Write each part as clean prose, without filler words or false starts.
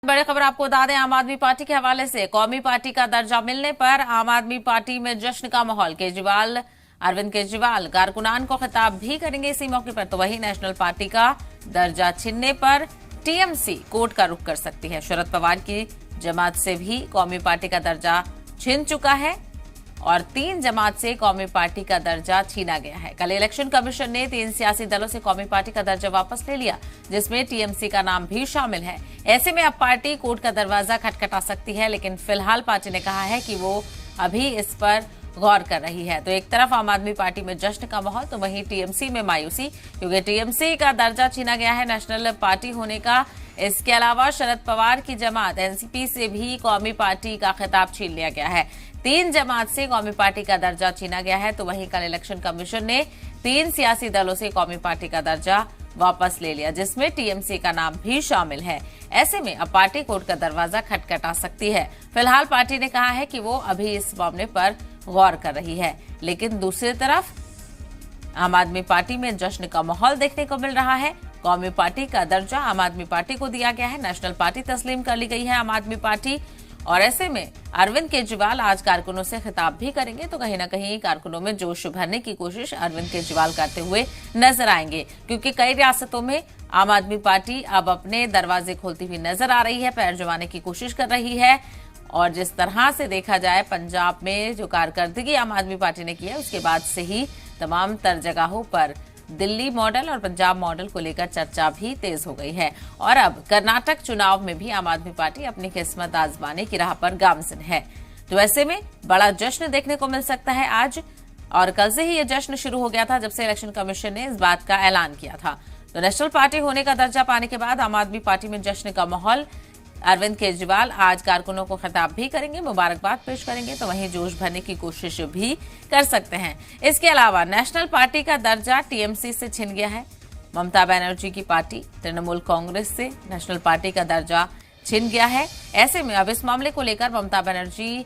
बड़ी खबर आपको बता दें, आम आदमी पार्टी के हवाले से कौमी पार्टी का दर्जा मिलने पर आम आदमी पार्टी में जश्न का माहौल। अरविंद केजरीवाल कारकुनान को खिताब भी करेंगे इसी मौके पर। तो वहीं नेशनल पार्टी का दर्जा छीनने पर टीएमसी कोर्ट का रुख कर सकती है। शरद पवार की जमात से भी कौमी पार्टी का दर्जा छिन चुका है और 3 जमात से कौमी पार्टी का दर्जा छीना गया है। कल इलेक्शन कमीशन ने 3 सियासी दलों से कौमी पार्टी का दर्जा वापस ले लिया, जिसमें टीएमसी का नाम भी शामिल है। ऐसे में अब पार्टी कोर्ट का दरवाजा खटखटा सकती है, लेकिन फिलहाल पार्टी ने कहा है कि वो अभी इस पर गौर कर रही है। तो एक तरफ आम आदमी पार्टी में जश्न का माहौल, तो वहीं टीएमसी में मायूसी, क्योंकि टीएमसी का दर्जा छीना गया है नेशनल पार्टी होने का। इसके अलावा शरद पवार की जमात एनसीपी से भी कौमी पार्टी का खिताब छीन लिया गया है। 3 जमात से कौमी पार्टी का दर्जा छीना गया है। तो वहीं कल इलेक्शन कमीशन ने 3 सियासी दलों से कौमी पार्टी का दर्जा वापस ले लिया, जिसमें टीएमसी का नाम भी शामिल है। ऐसे में अब पार्टी कोर्ट का दरवाजा खटखटा सकती है। फिलहाल पार्टी ने कहा है कि वो अभी इस मामले पर गौर कर रही है, लेकिन दूसरी तरफ आम आदमी पार्टी में जश्न का माहौल देखने को मिल रहा है। कौमी पार्टी का दर्जा आम आदमी पार्टी को दिया गया है, नेशनल पार्टी तस्लीम कर ली गई है आम आदमी पार्टी। और ऐसे में अरविंद केजरीवाल आज कारकुनों से खिताब भी करेंगे, तो कहीं ना कहीं कारकुनों में जोश भरने की कोशिश अरविंद केजरीवाल करते हुए नजर आएंगे, क्योंकि कई रियासतों में आम आदमी पार्टी अब अपने दरवाजे खोलती हुई नजर आ रही है, पैर जमाने की कोशिश कर रही है। और जिस तरह से देखा जाए, पंजाब में जो कारकर्दगी आम आदमी पार्टी ने की है, उसके बाद से ही तमाम तर जगहों पर दिल्ली मॉडल और पंजाब मॉडल को लेकर चर्चा भी तेज हो गई है। और अब कर्नाटक चुनाव में भी आम आदमी पार्टी अपनी किस्मत आजमाने की राह पर गामजिन है। तो ऐसे में बड़ा जश्न देखने को मिल सकता है आज, और कल से ही यह जश्न शुरू हो गया था जब से इलेक्शन कमीशन ने इस बात का ऐलान किया था। तो नेशनल पार्टी होने का दर्जा पाने के बाद आम आदमी पार्टी में जश्न का माहौल। अरविंद केजरीवाल आज कारकुनों को खिताब भी करेंगे, मुबारकबाद पेश करेंगे, तो वहीं जोश भरने की कोशिश भी कर सकते हैं। इसके अलावा नेशनल पार्टी का दर्जा टीएमसी से छिन गया है। ममता बनर्जी की पार्टी तृणमूल कांग्रेस से नेशनल पार्टी का दर्जा छिन गया है। ऐसे में अब इस मामले को लेकर ममता बनर्जी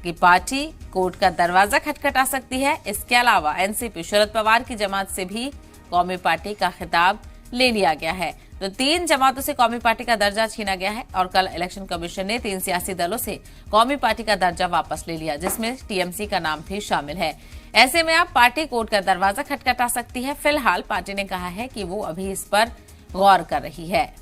की पार्टी कोर्ट का दरवाजा खटखटा सकती है। इसके अलावा एनसीपी शरद पवार की जमात से भी कौमी पार्टी का खिताब ले लिया गया है। तो 3 जमातों से कौमी पार्टी का दर्जा छीना गया है और कल इलेक्शन कमीशन ने 3 सियासी दलों से कौमी पार्टी का दर्जा वापस ले लिया, जिसमें टीएमसी का नाम भी शामिल है। ऐसे में अब पार्टी कोर्ट का दरवाजा खटखटा सकती है। फिलहाल पार्टी ने कहा है कि वो अभी इस पर गौर कर रही है।